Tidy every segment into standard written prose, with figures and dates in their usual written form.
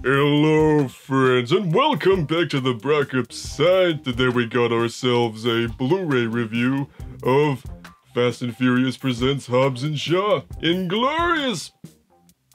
Hello friends, and welcome back to the Brockopp side. Today we got ourselves a Blu-ray review of Fast and Furious presents Hobbs and Shaw. Inglorious!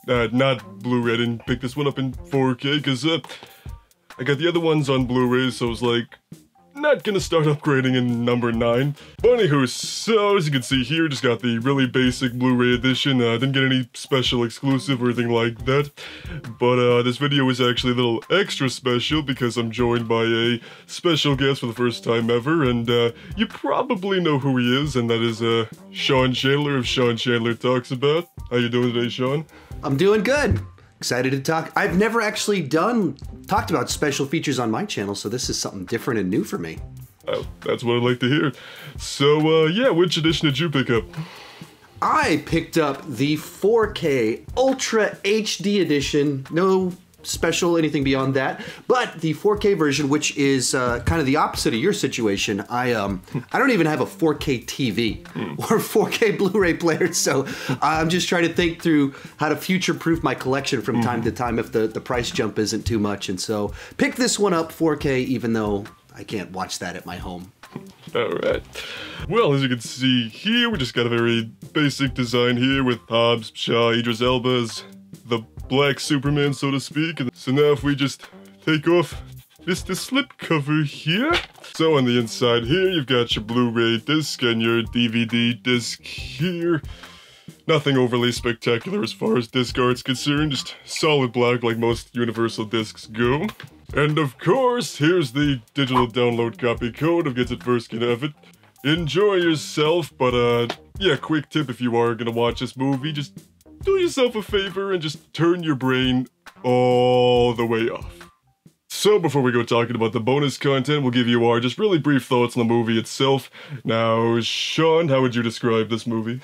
Not Blu-ray, I didn't pick this one up in 4K, because I got the other ones on Blu-ray, so I was like, not gonna start upgrading in number 9. But anywho, so as you can see here, just got the really basic Blu-ray edition. Didn't get any special exclusive or anything like that. But this video is actually a little extra special because I'm joined by a special guest for the first time ever. And you probably know who he is, and that is Sean Chandler of Sean Chandler Talks About. How you doing today, Sean? I'm doing good. Excited to talk. I've never actually talked about special features on my channel, so this is something different and new for me. Oh, that's what I'd like to hear. So, yeah, which edition did you pick up? I picked up the 4K Ultra HD edition. No special anything beyond that, but the 4K version, which is kind of the opposite of your situation. I don't even have a 4K TV or 4K Blu-ray player, so I'm just trying to think through how to future-proof my collection from time to time if the price jump isn't too much, and so pick this one up 4K, even though I can't watch that at my home. Alright. Well, as you can see here, we just got a very basic design here with Hobbs, Shaw, Idris Elba as the Black Superman, so to speak. And so now if we just take off the slip cover here. So on the inside here, you've got your Blu-ray disc and your DVD disc here. Nothing overly spectacular as far as disc art's concerned, just solid black like most Universal discs go. And of course, here's the digital download copy code. If gets it first, can have it. Enjoy yourself, but yeah, quick tip if you are gonna watch this movie, just do yourself a favor and just turn your brain all the way off. So before we go talking about the bonus content, we'll give you our just really brief thoughts on the movie itself. Now, Sean, how would you describe this movie?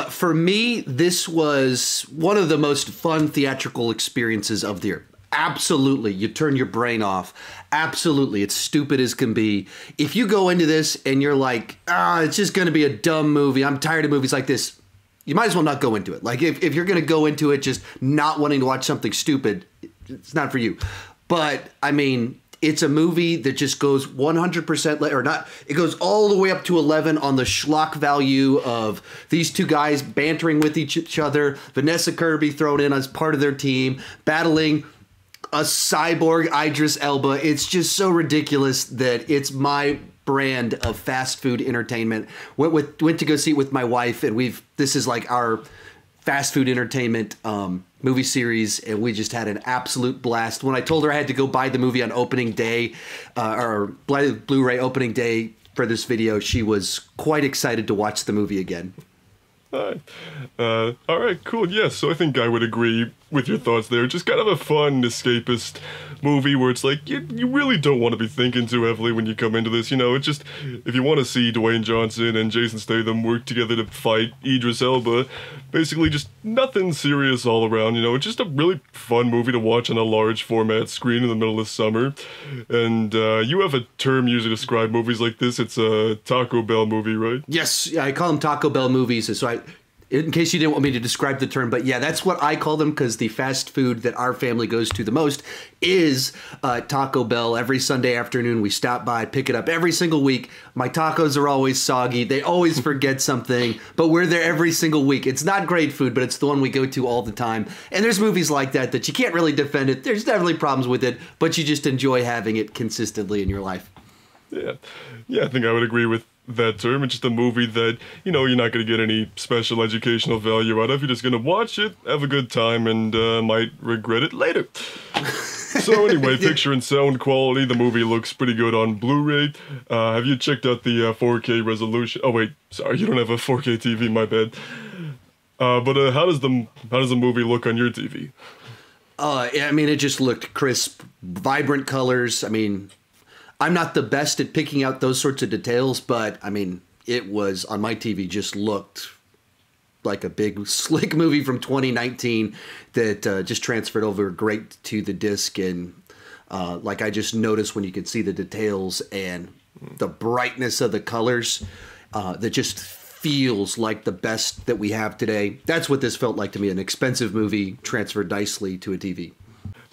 For me, this was one of the most fun theatrical experiences of the year. Absolutely, you turn your brain off. Absolutely, it's stupid as can be. If you go into this and you're like, it's just gonna be a dumb movie, I'm tired of movies like this, you might as well not go into it. Like, if you're gonna go into it just not wanting to watch something stupid, it's not for you. But, I mean, it's a movie that just goes 100%, or not, it goes all the way up to 11 on the schlock value of these two guys bantering with each other, Vanessa Kirby thrown in as part of their team, battling a cyborg Idris Elba. It's just so ridiculous that it's my brand of fast food entertainment. Went to go see it with my wife, and this is like our fast food entertainment movie series, and we just had an absolute blast. When I told her I had to go buy the movie on opening day, or Blu-ray opening day for this video, she was quite excited to watch the movie again. Alright, cool. Yeah, so I think I would agree with your thoughts there. Just kind of a fun, escapist movie where it's like, you really don't want to be thinking too heavily when you come into this. You know, it's just, if you want to see Dwayne Johnson and Jason Statham work together to fight Idris Elba, basically just nothing serious all around, you know. It's just a really fun movie to watch on a large format screen in the middle of summer. And you have a term used to describe movies like this. It's a Taco Bell movie, right? Yes, I call them Taco Bell movies, so in case you didn't want me to describe the term, but yeah, that's what I call them, because the fast food that our family goes to the most is Taco Bell. Every Sunday afternoon, we stop by, pick it up every single week. My tacos are always soggy. They always forget something, but we're there every single week. It's not great food, but it's the one we go to all the time. And there's movies like that you can't really defend it. There's definitely problems with it, but you just enjoy having it consistently in your life. Yeah, I think I would agree with that term. It's just a movie that, you know, you're not going to get any special educational value out of. You're just going to watch it, have a good time, and might regret it later. So anyway, picture and sound quality, the movie looks pretty good on Blu-ray. Have you checked out the 4K resolution? Oh wait, sorry, you don't have a 4K TV, my bad. But how does the movie look on your TV? I mean, it just looked crisp, vibrant colors. I mean, I'm not the best at picking out those sorts of details, but I mean, it was on my TV, just looked like a big slick movie from 2019 that just transferred over great to the disc. And like, I just noticed when you could see the details and the brightness of the colors, that just feels like the best that we have today. That's what this felt like to me, an expensive movie transferred nicely to a TV.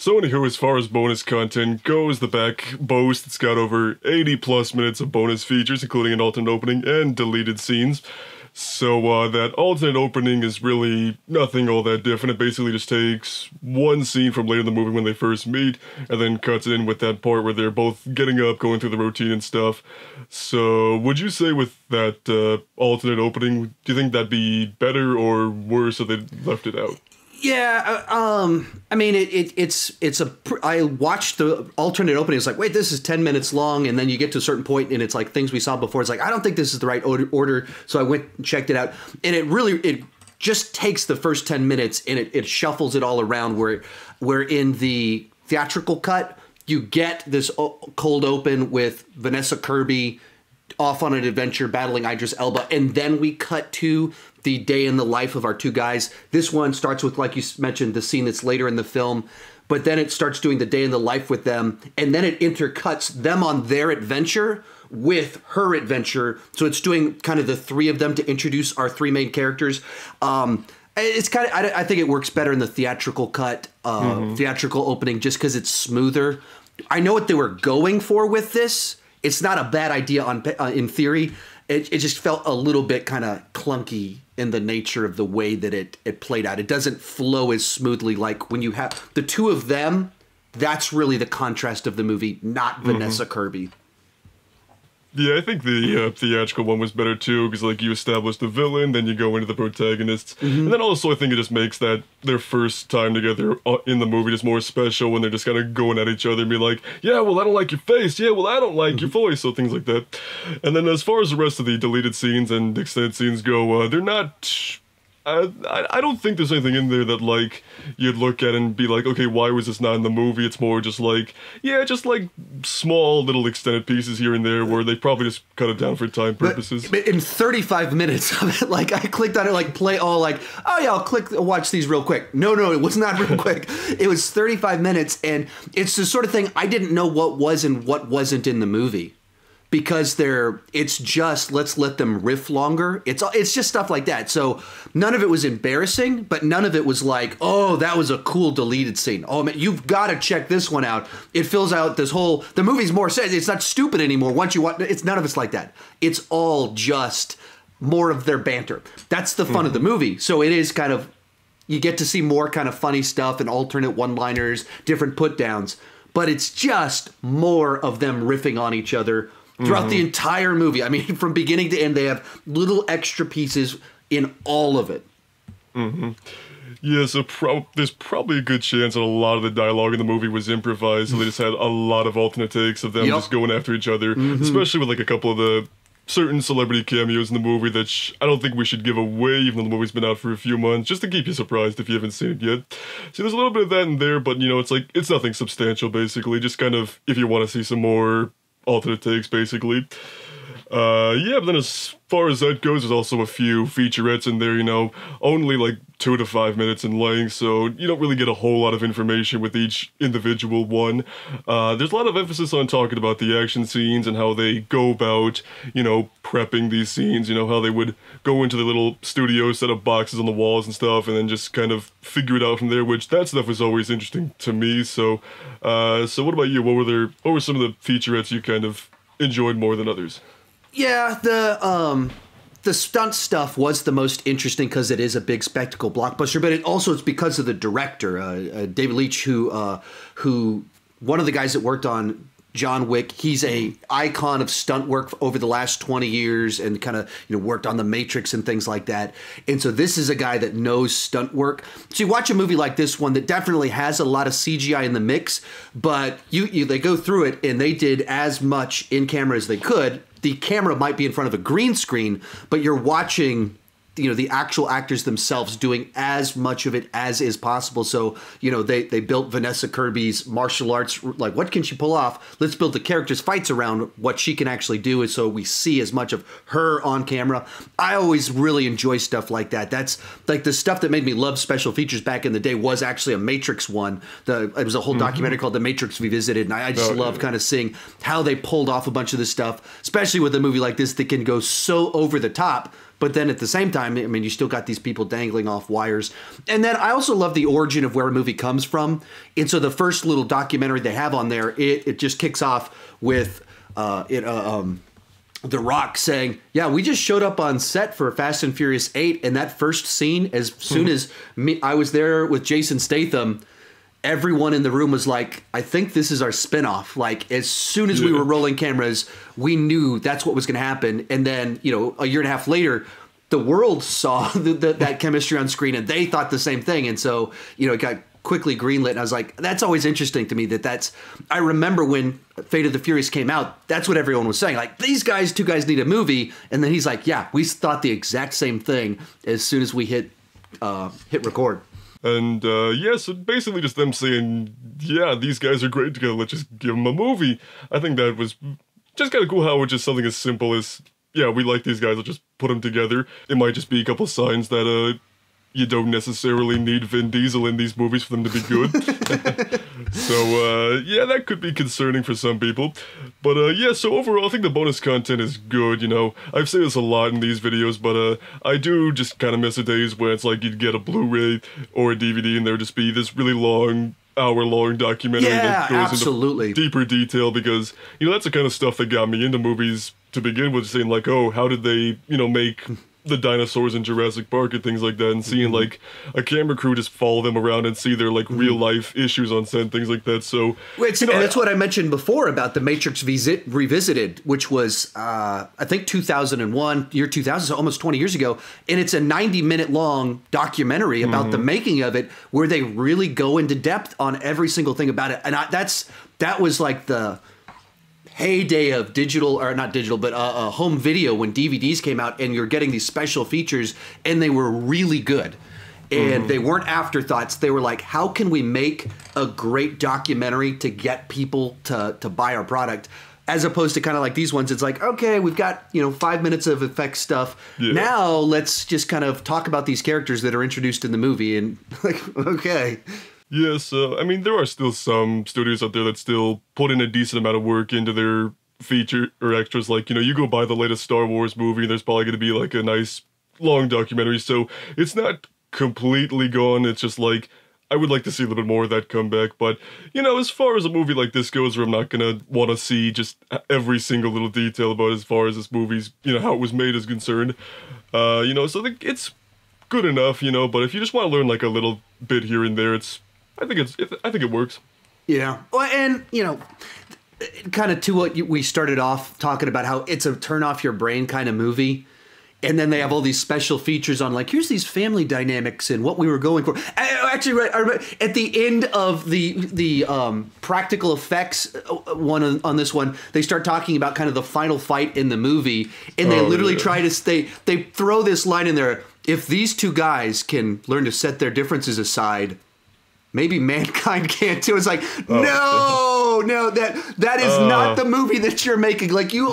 So anywho, as far as bonus content goes, the back boasts it's got over 80 plus minutes of bonus features, including an alternate opening and deleted scenes. So that alternate opening is really nothing all that different. It basically just takes one scene from later in the movie when they first meet, and then cuts it in with that part where they're both getting up, going through the routine and stuff. So would you say with that alternate opening, do you think that'd be better or worse if they left it out? Yeah, I mean, I watched the alternate opening. It's like, wait, this is 10 minutes long, and then you get to a certain point, and it's like things we saw before. It's like, I don't think this is the right order, so I went and checked it out, and it just takes the first 10 minutes and it shuffles it all around. Where in the theatrical cut, you get this cold open with Vanessa Kirby off on an adventure battling Idris Elba, and then we cut to the day in the life of our two guys. This one starts with, like you mentioned, the scene that's later in the film, but then it starts doing the day in the life with them, and then it intercuts them on their adventure with her adventure. So it's doing kind of the three of them to introduce our three main characters. It's kind of, I think it works better in the theatrical cut, theatrical opening, just because it's smoother. I know what they were going for with this. It's not a bad idea in theory. It just felt a little bit kind of clunky in the nature of the way that it played out. It doesn't flow as smoothly like when you have the two of them. That's really the contrast of the movie, not Vanessa Kirby. Yeah, I think the theatrical one was better too, because like you establish the villain, then you go into the protagonists, and then also I think it just makes that their first time together in the movie just more special when they're just kind of going at each other and be like, yeah, well, I don't like your face, yeah, well, I don't like your voice, so things like that. And then as far as the rest of the deleted scenes and extended scenes go, they're not... I don't think there's anything in there that, like, you'd look at and be like, okay, why was this not in the movie? It's more just like, yeah, just like small little extended pieces here and there where they probably just cut it down for time purposes. But in 35 minutes of it, like, I clicked on it, like, play all, like, oh yeah, I'll watch these real quick. No, it was not real quick. It was 35 minutes, and it's the sort of thing I didn't know what was and what wasn't in the movie. Because it's just, let's let them riff longer. It's just stuff like that. So none of it was embarrassing, but none of it was like, oh, that was a cool deleted scene. Oh man, you've got to check this one out. It fills out this whole, the movie's more said, it's not stupid anymore. Once you watch, it's none of it's like that. It's all just more of their banter. That's the fun of the movie. So it is kind of, you get to see more kind of funny stuff and alternate one-liners, different put-downs, but it's just more of them riffing on each other throughout the entire movie. I mean, from beginning to end, they have little extra pieces in all of it. Yeah, so there's probably a good chance that a lot of the dialogue in the movie was improvised, so they just had a lot of alternate takes of them just going after each other, especially with like a couple of the certain celebrity cameos in the movie that I don't think we should give away, even though the movie's been out for a few months, just to keep you surprised if you haven't seen it yet. So there's a little bit of that in there, but, you know, it's like, it's nothing substantial, basically, just kind of, if you want to see some more alternate takes, basically. Yeah, but then as far as that goes, there's also a few featurettes in there, you know, only like 2 to 5 minutes in length, so you don't really get a whole lot of information with each individual one. There's a lot of emphasis on talking about the action scenes and how they go about, you know, prepping these scenes, you know, how they would go into the little studio, set up boxes on the walls and stuff, and then just kind of figure it out from there, which that stuff was always interesting to me. So, so what about you? What were some of the featurettes you kind of enjoyed more than others? Yeah, the stunt stuff was the most interesting because it is a big spectacle blockbuster, but it's because of the director, David Leitch, who one of the guys that worked on John Wick. He's a icon of stunt work over the last 20 years and kind of, you know, worked on The Matrix and things like that. And so this is a guy that knows stunt work. So you watch a movie like this one that definitely has a lot of CGI in the mix, but they go through it and they did as much in camera as they could. The camera might be in front of a green screen, but you're watching, you know, the actual actors themselves doing as much of it as is possible. So, you know, they built Vanessa Kirby's martial arts, like, what can she pull off? Let's build the characters' fights around what she can actually do, and so we see as much of her on camera. I always really enjoy stuff like that. That's like the stuff that made me love special features back in the day was actually a Matrix one. It was a whole documentary called The Matrix Revisited, and I just love kind of seeing how they pulled off a bunch of this stuff, especially with a movie like this that can go so over the top But then at the same time, I mean, you still got these people dangling off wires. And then I also love the origin of where a movie comes from. And so the first little documentary they have on there, it just kicks off with The Rock saying, yeah, we just showed up on set for Fast and Furious 8, and that first scene, as soon as I was there with Jason Statham, everyone in the room was like, I think this is our spinoff. Like, as soon as we were rolling cameras, we knew that's what was going to happen. And then, you know, a year and a half later, the world saw that chemistry on screen, and they thought the same thing. And so, you know, it got quickly greenlit, and I was like, that's always interesting to me that's I remember when Fate of the Furious came out, that's what everyone was saying, like, these two guys need a movie. And then he's like, yeah, we thought the exact same thing as soon as we hit record. And yeah, so basically just them saying, yeah, these guys are great together, let's just give them a movie. I think that was just kind of cool how it's just something as simple as, yeah, we like these guys, let's just put them together. It might just be a couple signs that you don't necessarily need Vin Diesel in these movies for them to be good. So, yeah, that could be concerning for some people. But, yeah, so overall, I think the bonus content is good, you know. I've said this a lot in these videos, but I do just kind of miss the days where it's like you'd get a Blu-ray or a DVD and there would just be this really long, hour-long documentary that goes into deeper detail, because, you know, that's the kind of stuff that got me into movies to begin with, saying like, oh, how did they, you know, make the dinosaurs in Jurassic Park and things like that, and seeing like a camera crew just follow them around and see their like real life issues on set and things like that. So you know, and that's what I mentioned before about The Matrix Revisited, which was I think 2001, year 2000, so almost 20 years ago, and it's a 90-minute long documentary about the making of it, where they really go into depth on every single thing about it. And that was like the heyday of digital, or not digital, but home video, when DVDs came out and you're getting these special features, and they were really good. And they weren't afterthoughts. They were like, how can we make a great documentary to get people to buy our product? As opposed to kind of like these ones, it's like, okay, we've got, you know, 5 minutes of effects stuff. Yeah. Now let's just kind of talk about these characters that are introduced in the movie, and like, okay. Yeah, so, I mean, there are still some studios out there that still put in a decent amount of work into their feature or extras. Like, you know, you go buy the latest Star Wars movie, and there's probably going to be, like, a nice long documentary. So it's not completely gone. It's just, like, I would like to see a little bit more of that come back. But, you know, as far as a movie like this goes, where I'm not going to want to see just every single little detail about as far as this movie's, you know, how it was made is concerned, you know, so it's good enough, you know. But if you just want to learn, like, a little bit here and there, I think it works. Yeah. Well, and, you know, kind of to what we started off talking about, how it's a turn off your brain kind of movie. And then they have all these special features on, like, here's these family dynamics and what we were going for. Actually, I remember at the end of the practical effects one on this one, they start talking about kind of the final fight in the movie. And they literally try to they throw this line in there: if these two guys can learn to set their differences aside, maybe mankind can't too. It's like, no, that is not the movie that you're making. Like, you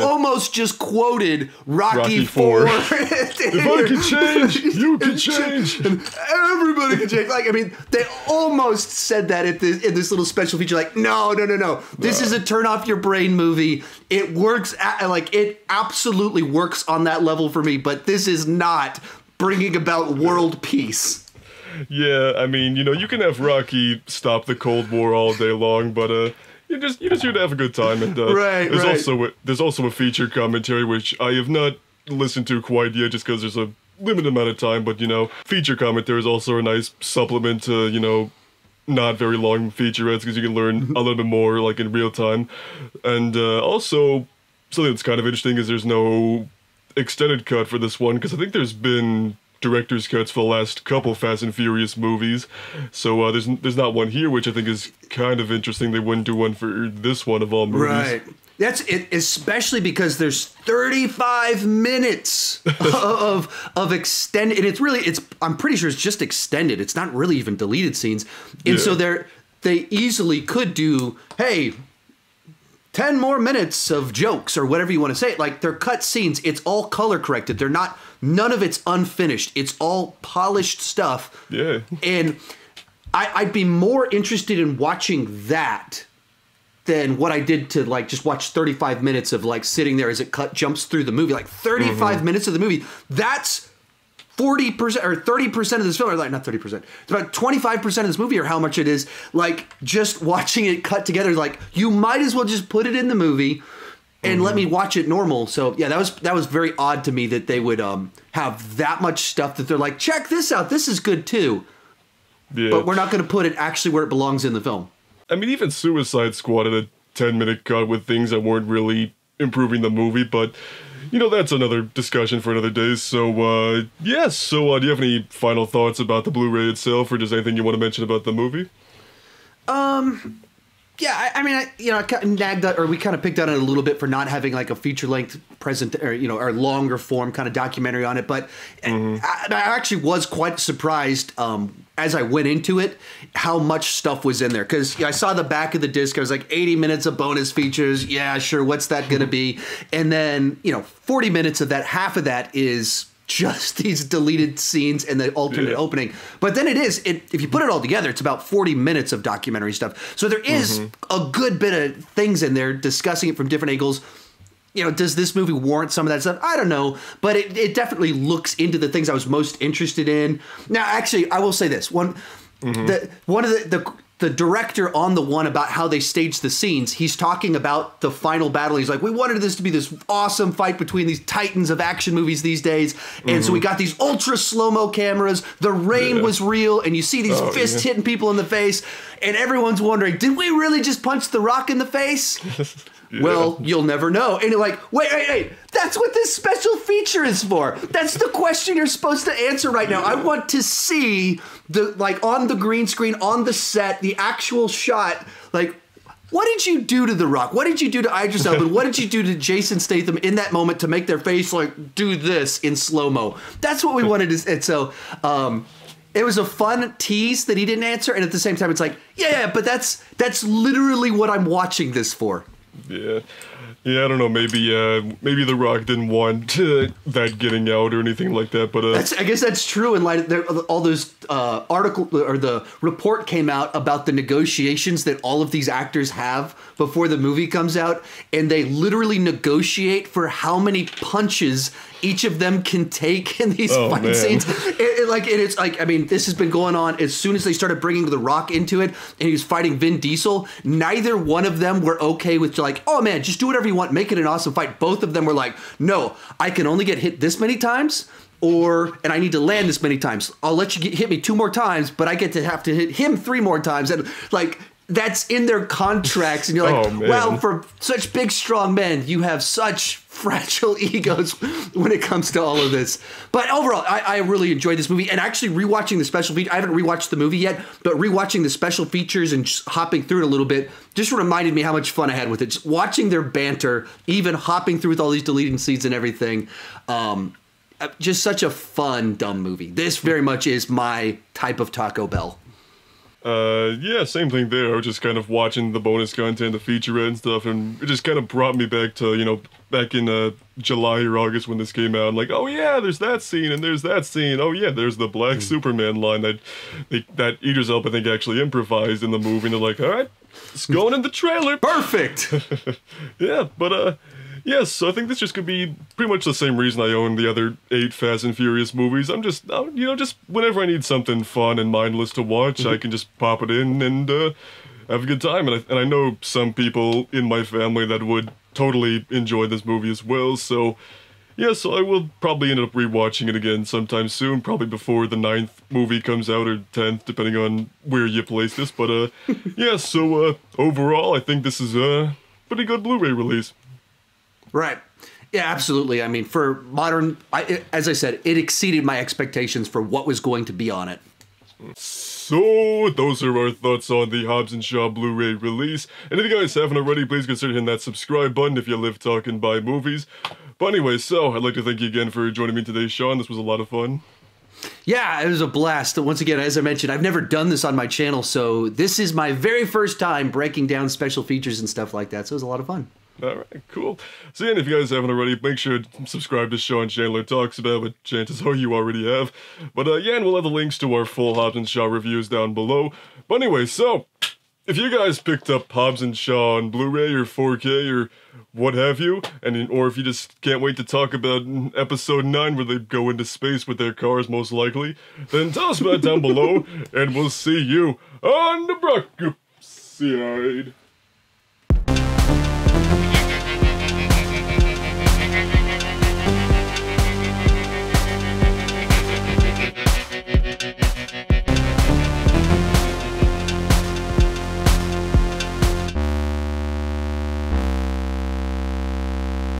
almost just quoted Rocky 4. If I can change, you can change. Everybody can change. Like, I mean, they almost said that in this little special feature. Like, no. This is a turn off your brain movie. It works, it absolutely works on that level for me. But this is not bringing about world peace. Yeah, I mean, you know, you can have Rocky stop the Cold War all day long, but you're just here to have a good time. And there's also a feature commentary, which I have not listened to quite yet, just because there's a limited amount of time. But, you know, feature commentary is also a nice supplement to, you know, not very long featurettes, because you can learn a little bit more, like, in real time. And also, something that's kind of interesting is there's no extended cut for this one, because I think there's been director's cuts for the last couple Fast and Furious movies, so there's not one here, which I think is kind of interesting. They wouldn't do one for this one of all movies. Right. That's it, especially because there's 35 minutes of extended, and I'm pretty sure it's just extended. It's not really even deleted scenes, and so they easily could do, hey, 10 more minutes of jokes or whatever you want to say. Like, they're cut scenes. It's all color corrected. None of it's unfinished. It's all polished stuff. Yeah. And I'd be more interested in watching that than what I did to like just watch 35 minutes of like sitting there as it jumps through the movie. Like 35 minutes of the movie, that's 40% or 30% of this film, or like not 30%, it's about 25% of this movie, or how much it is like just watching it cut together. Like you might as well just put it in the movie and let me watch it normal. So yeah, that was very odd to me that they would have that much stuff that they're like, check this out, this is good too. Yeah. But we're not going to put it actually where it belongs in the film. I mean, even Suicide Squad had a 10-minute cut with things that weren't really improving the movie, but you know, that's another discussion for another day. So, yes. So, do you have any final thoughts about the Blu-ray itself, or just anything you want to mention about the movie? Yeah, I mean, I kind of nagged that, or we kind of picked on it a little bit for not having like a feature-length or or longer form kind of documentary on it. But I actually was quite surprised as I went into it how much stuff was in there, because I saw the back of the disc. I was like, 80 minutes of bonus features. Yeah, sure. What's that going to be? And then 40 minutes of that, half of that is just these deleted scenes and the alternate opening. But then if you put it all together, it's about 40 minutes of documentary stuff. So there is a good bit of things in there discussing it from different angles. Does this movie warrant some of that stuff? I don't know, but it definitely looks into the things I was most interested in. Now, actually, I will say this. One of the director on the one about how they staged the scenes, he's talking about the final battle. He's like, we wanted this to be this awesome fight between these titans of action movies these days. And so we got these ultra slow-mo cameras. The rain was real. And you see these fists hitting people in the face. And everyone's wondering, did we really just punch The Rock in the face? Well, you'll never know. And you're like, wait, that's what this special feature is for. That's the question you're supposed to answer right now. I want to see on the green screen, on the set, the actual shot. Like, what did you do to The Rock? What did you do to Idris Elba? What did you do to Jason Statham in that moment to make their face like do this in slow-mo? That's what we wanted to. And so, it was a fun tease that he didn't answer, and at the same time, it's like, yeah, but that's literally what I'm watching this for. Yeah, I don't know. Maybe The Rock didn't want that getting out or anything like that. But I guess that's true. In light of all those article or the report came out about the negotiations that all of these actors have before the movie comes out, and they literally negotiate for how many punches each of them can take in these fight scenes. It's like, I mean, this has been going on as soon as they started bringing The Rock into it, and he was fighting Vin Diesel. Neither one of them were okay with like, oh man, just do whatever you want, make it an awesome fight. Both of them were like, no, I can only get hit this many times, and I need to land this many times. I'll let you hit me 2 more times, but I get to have to hit him 3 more times. And like, that's in their contracts, and you're like, well, for such big, strong men, you have such fragile egos when it comes to all of this. But overall, I really enjoyed this movie, and actually rewatching the special feature. I haven't rewatched the movie yet, but rewatching the special features and just hopping through it a little bit just reminded me how much fun I had with it. Just watching their banter, even hopping through with all these deleted scenes and everything. Just such a fun, dumb movie. This very much is my type of Taco Bell. Yeah, same thing there. I was just kind of watching the bonus content, the featurette and stuff, and it just kind of brought me back to, back in July or August when this came out. I'm like, oh yeah, there's that scene, and there's that scene. Oh yeah, there's the Black Superman line that Idris Elba, I think, actually improvised in the movie, and they're like, all right, it's going in the trailer. Perfect! Yeah, but, yes, so I think this just could be pretty much the same reason I own the other 8 Fast and Furious movies. I'm just, just whenever I need something fun and mindless to watch, I can just pop it in and have a good time. And I know some people in my family that would totally enjoy this movie as well. So, yeah, so I will probably end up rewatching it again sometime soon, probably before the 9th movie comes out, or 10th, depending on where you place this. But, yeah, so overall, I think this is a pretty good Blu-ray release. Right. Yeah, absolutely. I mean, for modern, as I said, it exceeded my expectations for what was going to be on it. So, those are our thoughts on the Hobbs and Shaw Blu-ray release. And if you guys haven't already, please consider hitting that subscribe button if you live, talk, and buy movies. But anyway, so, I'd like to thank you again for joining me today, Sean. This was a lot of fun. Yeah, it was a blast. Once again, as I mentioned, I've never done this on my channel, so this is my very first time breaking down special features and stuff like that, so it was a lot of fun. Alright, cool. So yeah, if you guys haven't already, make sure to subscribe to Shaw and Chandler Talks About, but chances are you already have. But yeah, and we'll have the links to our full Hobbs and Shaw reviews down below. But anyway, so, if you guys picked up Hobbs and Shaw on Blu-ray or 4K or what have you, or if you just can't wait to talk about episode 9 where they go into space with their cars most likely, then tell us about it down below, and we'll see you on the Brockopp side.